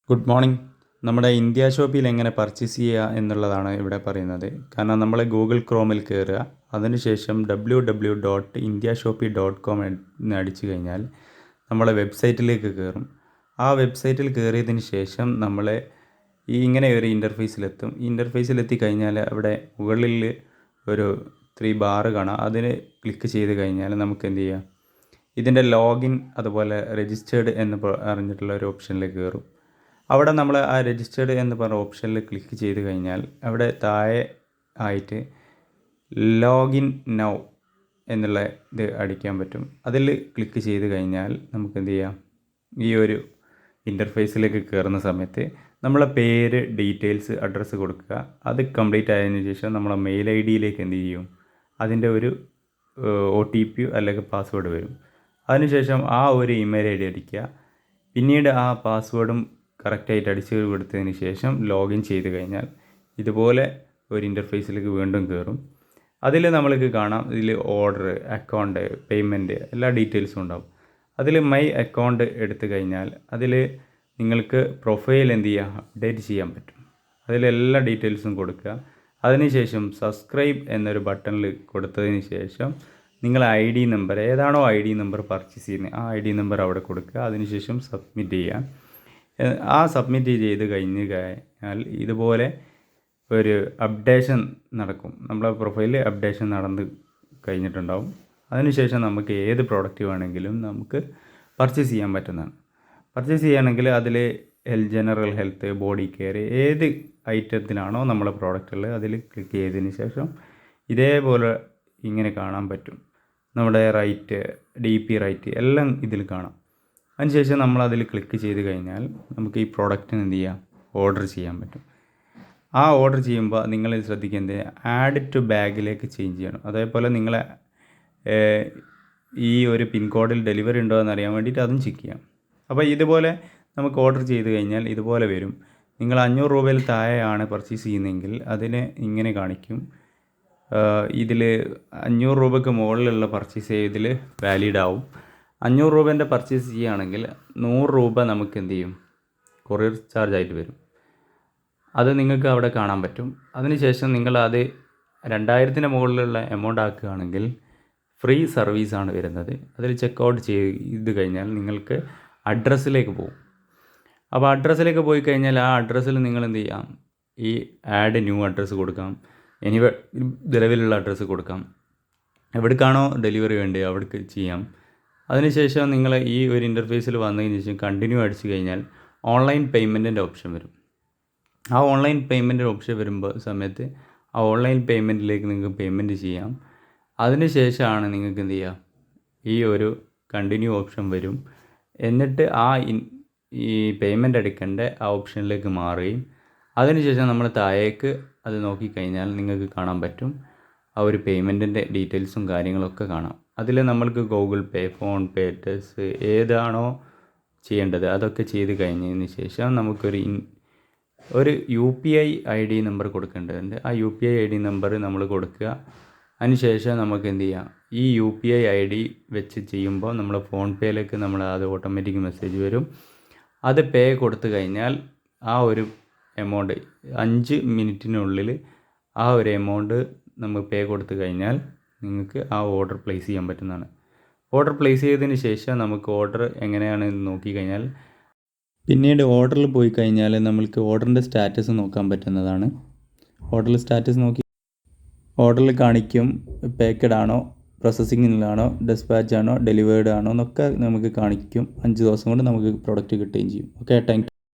Good morning. നമ്മുടെ India ഷോപ്പിൽ എങ്ങനെ പർച്ചേസ് ചെയ്യുക എന്നുള്ളതാണ് ഇവിടെ പറയുന്നത്. കാരണം നമ്മൾ ഗൂഗിൾ ക്രോമിൽ കയറുക, അതിനുശേഷം www.indiashopee.com എന്ന് അടിച്ചു കഴിഞ്ഞാൽ നമ്മളെ വെബ്സൈറ്റിലേക്ക് കയറും. ആ വെബ്സൈറ്റിൽ കയറിയതിന് ശേഷം നമ്മൾ ഇങ്ങനെ ഒരു ഇൻ്റർഫേസിലെത്തും. ഇൻ്റർഫേസിലെത്തി കഴിഞ്ഞാൽ അവിടെ മുകളിൽ ഒരു 3 ബാർ കാണാം. അതിന് ക്ലിക്ക് ചെയ്ത് കഴിഞ്ഞാൽ നമുക്ക് എന്ത് ചെയ്യാം, ഇതിൻ്റെ ലോഗിൻ അതുപോലെ രജിസ്റ്റേർഡ് എന്ന് പറഞ്ഞിട്ടുള്ള ഒരു ഓപ്ഷനിലേക്ക് കയറും. അവിടെ നമ്മൾ ആ രജിസ്റ്റേർഡ് എന്ന് പറഞ്ഞ ഓപ്ഷനിൽ ക്ലിക്ക് ചെയ്ത് കഴിഞ്ഞാൽ അവിടെ താഴെ ആയിട്ട് ലോഗിൻ നൗ എന്നുള്ള ഇത് അടിക്കാൻ പറ്റും. അതിൽ ക്ലിക്ക് ചെയ്ത് കഴിഞ്ഞാൽ നമുക്ക് എന്ത് ചെയ്യാം, ഈ ഒരു ഇൻ്റർഫേസിലേക്ക് കയറുന്ന സമയത്ത് നമ്മളെ പേര്, ഡീറ്റെയിൽസ്, അഡ്രസ്സ് കൊടുക്കുക. അത് കംപ്ലീറ്റ് ആയതിനു ശേഷം നമ്മളെ മെയിൽ ഐ ഡിയിലേക്ക് എന്ത് ചെയ്യും, അതിൻ്റെ ഒരു OTP അല്ലെങ്കിൽ പാസ്വേഡ് വരും. അതിനുശേഷം ആ ഒരു ഇമെയിൽ ഐ ഡി അടിക്കുക. പിന്നീട് ആ പാസ്വേഡും കറക്റ്റായിട്ട് അടിച്ചു കൊടുത്തതിന് ശേഷം ലോഗിൻ ചെയ്ത് കഴിഞ്ഞാൽ ഇതുപോലെ ഒരു ഇൻ്റർഫേസിലേക്ക് വീണ്ടും കയറും. അതിൽ നമ്മൾക്ക് കാണാം, ഇതിൽ ഓർഡർ, അക്കൗണ്ട്, പേയ്മെൻറ്റ് എല്ലാ ഡീറ്റെയിൽസും ഉണ്ടാവും. അതിൽ മൈ അക്കൗണ്ട് എടുത്തു കഴിഞ്ഞാൽ അതിൽ നിങ്ങൾക്ക് പ്രൊഫൈൽ എന്ത് ചെയ്യുക, അപ്ഡേറ്റ് ചെയ്യാൻ പറ്റും. അതിലെല്ലാ ഡീറ്റെയിൽസും കൊടുക്കുക. അതിനുശേഷം സബ്സ്ക്രൈബ് എന്നൊരു ബട്ടണിൽ കൊടുത്തതിന് ശേഷം നിങ്ങൾ ID നമ്പർ, ഏതാണോ ID നമ്പർ പർച്ചേസ് ചെയ്യുന്നത് ആ ID നമ്പർ അവിടെ കൊടുക്കുക. അതിനുശേഷം സബ്മിറ്റ് ചെയ്യുക. ആ സബ്മിറ്റ് ചെയ്ത് കഴിഞ്ഞാൽ ഇതുപോലെ ഒരു അപ്ഡേഷൻ നടക്കും. നമ്മളെ പ്രൊഫൈലിൽ അപ്ഡേഷൻ നടന്ന് കഴിഞ്ഞിട്ടുണ്ടാവും. അതിനുശേഷം നമുക്ക് ഏത് പ്രോഡക്റ്റ് വേണമെങ്കിലും നമുക്ക് പർച്ചേസ് ചെയ്യാൻ പറ്റുന്നതാണ്. പർച്ചേസ് ചെയ്യുകയാണെങ്കിൽ അതിൽ ജനറൽ ഹെൽത്ത്, ബോഡി കെയർ, ഏത് ഐറ്റത്തിനാണോ നമ്മളെ പ്രോഡക്റ്റുകൾ അതിൽ ക്ലിക്ക് ചെയ്തതിന് ശേഷം ഇതേപോലെ ഇങ്ങനെ കാണാൻ പറ്റും. നമ്മുടെ റൈറ്റ്, DP റൈറ്റ് എല്ലാം ഇതിൽ കാണാം. അതിനുശേഷം നമ്മളതിൽ ക്ലിക്ക് ചെയ്ത് കഴിഞ്ഞാൽ നമുക്ക് ഈ പ്രോഡക്റ്റിന് എന്ത് ചെയ്യാം, ഓർഡർ ചെയ്യാൻ പറ്റും. ആ ഓർഡർ ചെയ്യുമ്പോൾ നിങ്ങൾ ശ്രദ്ധിക്കേണ്ടത് ആഡ് ടു ബാഗിലേക്ക് ചേഞ്ച് ചെയ്യണം. അതേപോലെ നിങ്ങളെ ഈ ഒരു പിൻകോഡിൽ ഡെലിവറി ഉണ്ടോ എന്നറിയാൻ വേണ്ടിയിട്ട് അതും ചെക്ക് ചെയ്യാം. അപ്പോൾ ഇതുപോലെ നമുക്ക് ഓർഡർ ചെയ്ത് കഴിഞ്ഞാൽ ഇതുപോലെ വരും. നിങ്ങൾ 500 രൂപയിൽ താഴെയാണ് പർച്ചേസ് ചെയ്യുന്നതെങ്കിൽ അതിന് ഇങ്ങനെ കാണിക്കും. ഇതിൽ 500 രൂപയ്ക്ക് മുകളിലുള്ള പർച്ചേസ് ചെയ്തതിൽ വാലിഡ് ആവും. 500 രൂപേൻ്റെ പർച്ചേസ് ചെയ്യുകയാണെങ്കിൽ 100 രൂപ നമുക്ക് എന്ത് ചെയ്യും, കൊറിയർ ചാർജ് ആയിട്ട് വരും. അത് നിങ്ങൾക്ക് അവിടെ കാണാൻ പറ്റും. അതിനുശേഷം നിങ്ങൾ അത് 2000-ന് മുകളിലുള്ള എമൗണ്ട് ആക്കുകയാണെങ്കിൽ ഫ്രീ സർവീസാണ് വരുന്നത്. അതിൽ ചെക്കൗട്ട് ചെയ്ത് കഴിഞ്ഞാൽ നിങ്ങൾക്ക് അഡ്രസ്സിലേക്ക് പോകും. അപ്പോൾ അഡ്രസ്സിലേക്ക് പോയി കഴിഞ്ഞാൽ ആ അഡ്രസ്സിൽ നിങ്ങൾ എന്ത് ചെയ്യാം, ഈ ആഡ് ന്യൂ അഡ്രസ്സ് കൊടുക്കാം, ഇനി നിലവിലുള്ള അഡ്രസ്സ് കൊടുക്കാം. എവിടേക്കാണോ ഡെലിവറി വേണ്ടത് അവിടേക്ക് ചെയ്യാം. അതിനുശേഷം നിങ്ങൾ ഈ ഒരു ഇൻ്റർഫേസിൽ വന്നതിന് ശേഷം കണ്ടിന്യൂ അടിച്ചു കഴിഞ്ഞാൽ ഓൺലൈൻ പേയ്മെൻറ്റിൻ്റെ ഓപ്ഷൻ വരും. ആ ഓൺലൈൻ പേയ്മെൻറ്റിൻ്റെ ഓപ്ഷൻ വരുമ്പോൾ സമയത്ത് ആ ഓൺലൈൻ പേയ്മെൻറ്റിലേക്ക് നിങ്ങൾക്ക് പേയ്മെൻറ്റ് ചെയ്യാം. അതിനുശേഷമാണ് നിങ്ങൾക്ക് എന്ത് ചെയ്യുക, ഈ ഒരു കണ്ടിന്യൂ ഓപ്ഷൻ വരും. എന്നിട്ട് ഈ പേയ്മെൻറ്റ് അടിക്കേണ്ട ആ ഓപ്ഷനിലേക്ക് മാറുകയും അതിനുശേഷം നമ്മൾ താഴേക്ക് അത് നോക്കിക്കഴിഞ്ഞാൽ നിങ്ങൾക്ക് കാണാൻ പറ്റും ആ ഒരു പേയ്മെൻറ്റിൻ്റെ ഡീറ്റെയിൽസും കാര്യങ്ങളൊക്കെ കാണാം. അതിൽ നമ്മൾക്ക് ഗൂഗിൾ പേ, ഫോൺ പേ, ടെസ് ഏതാണോ ചെയ്യേണ്ടത് അതൊക്കെ ചെയ്ത് കഴിഞ്ഞതിന് ശേഷം നമുക്കൊരു UPI ID നമ്പർ കൊടുക്കേണ്ടതുണ്ട്. ആ UPI ID നമ്പർ നമ്മൾ കൊടുക്കുക. അതിനുശേഷം നമുക്ക് എന്ത് ചെയ്യാം, ഈ UPI ID വെച്ച് ചെയ്യുമ്പോൾ നമ്മൾ ഫോൺ പേയിലേക്ക് അത് ഓട്ടോമാറ്റിക് മെസ്സേജ് വരും. അത് പേ കൊടുത്തു കഴിഞ്ഞാൽ ആ ഒരു എമൗണ്ട് 5 മിനിറ്റിനുള്ളിൽ ആ ഒരു എമൗണ്ട് നമ്മൾ പേ കൊടുത്തു കഴിഞ്ഞാൽ നിങ്ങൾക്ക് ആ ഓർഡർ പ്ലേസ് ചെയ്യാൻ പറ്റുന്നതാണ്. ഓർഡർ പ്ലേസ് ചെയ്തതിന് ശേഷം നമുക്ക് ഓർഡർ എങ്ങനെയാണെന്ന് നോക്കിക്കഴിഞ്ഞാൽ പിന്നീട് ഓർഡറിൽ പോയി കഴിഞ്ഞാൽ നമ്മൾക്ക് ഓർഡറിൻ്റെ സ്റ്റാറ്റസ് നോക്കാൻ പറ്റുന്നതാണ്. ഓർഡറിൽ സ്റ്റാറ്റസ് നോക്കി ഓർഡറിൽ കാണിക്കും പാക്കഡ് ആണോ, പ്രോസസ്സിങ്ങിലാണോ, ഡെസ്പാച്ച് ആണോ, ഡെലിവേർഡ് ആണോ എന്നൊക്കെ നമുക്ക് കാണിക്കും. 5 ദിവസം കൊണ്ട് നമുക്ക് പ്രോഡക്റ്റ് കിട്ടുകയും ചെയ്യും. Okay, thank you.